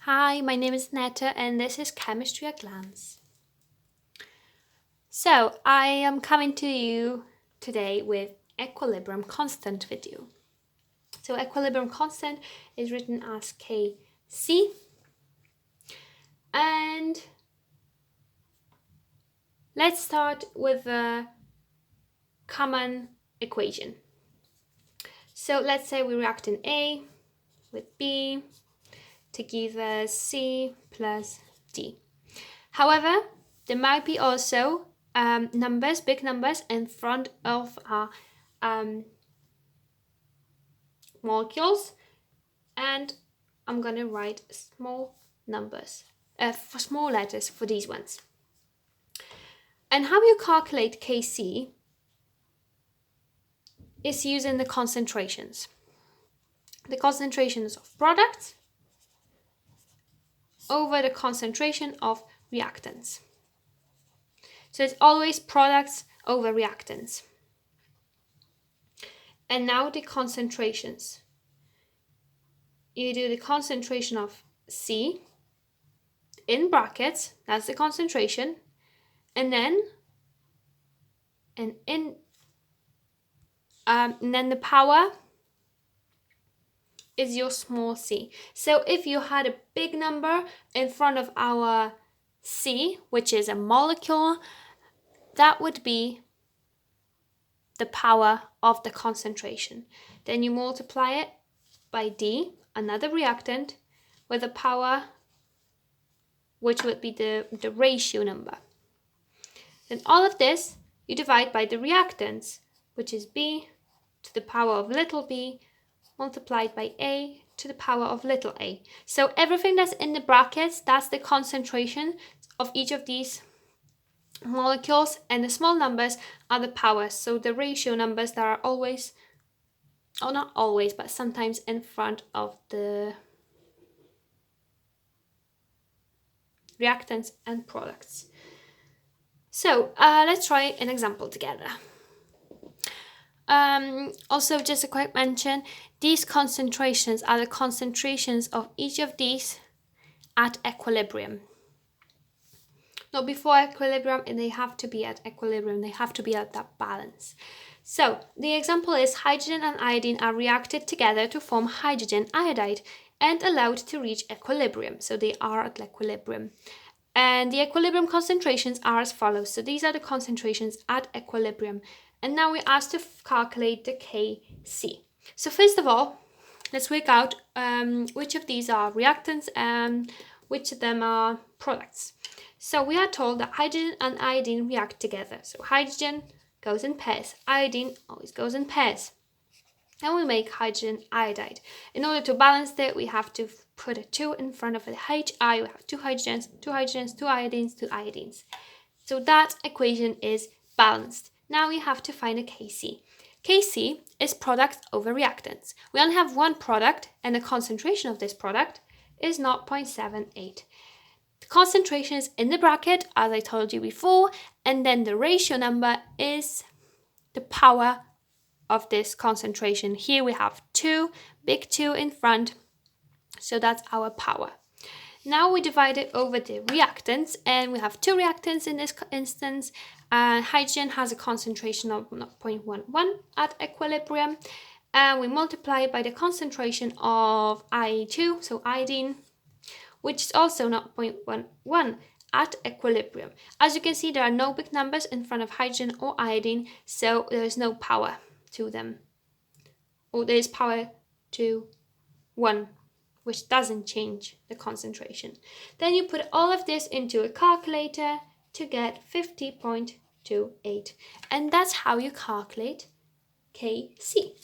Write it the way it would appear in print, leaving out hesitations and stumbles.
Hi, my name is Netta and this is Chemistry at Glance. So, I am coming to you today with equilibrium constant video. So, equilibrium constant is written as Kc, and let's start with the common equation. So, let's say we react in A with B to give us C plus D. However, there might be also numbers, big numbers in front of our molecules, and I'm going to write small numbers, for small letters for these ones. And how you calculate Kc is using the concentrations. The concentrations of products over the concentration of reactants. So it's always products over reactants. And now the concentrations. You do the concentration of C in brackets, that's the concentration, and then the power is your small c. So if you had a big number in front of our C, which is a molecule, that would be the power of the concentration. Then you multiply it by D, another reactant, with a power which would be the ratio number. Then all of this you divide by the reactants, which is B to the power of little b multiplied by A to the power of little a. So everything that's in the brackets, that's the concentration of each of these molecules, and the small numbers are the powers. So the ratio numbers that are always, or not always, but sometimes in front of the reactants and products. So let's try an example together. Also, just a quick mention, these concentrations are the concentrations of each of these at equilibrium. Not before equilibrium, and they have to be at equilibrium, they have to be at that balance. So the example is hydrogen and iodine are reacted together to form hydrogen iodide and allowed to reach equilibrium. So they are at equilibrium. And the equilibrium concentrations are as follows. So these are the concentrations at equilibrium. And now we're asked to calculate the Kc. So first of all, let's work out which of these are reactants and which of them are products. So we are told that hydrogen and iodine react together. So hydrogen goes in pairs. Iodine always goes in pairs. And we make hydrogen iodide. In order to balance it, we have to put a 2 in front of the Hi. We have two hydrogens, two iodines, two iodines. So that equation is balanced. Now we have to find a Kc. Kc is product over reactants. We only have one product, and the concentration of this product is 0.78. The concentration is in the bracket, as I told you before, and then the ratio number is the power of this concentration. Here we have 2, big 2 in front, so that's our power. Now we divide it over the reactants, and we have 2 reactants in this instance. Hydrogen has a concentration of 0.11 at equilibrium, and we multiply it by the concentration of I2, so iodine, which is also 0.11 at equilibrium. As you can see, there are no big numbers in front of hydrogen or iodine, so there is no power to them. Or there is power to 1, which doesn't change the concentration. Then you put all of this into a calculator to get 50.28. And that's how you calculate Kc.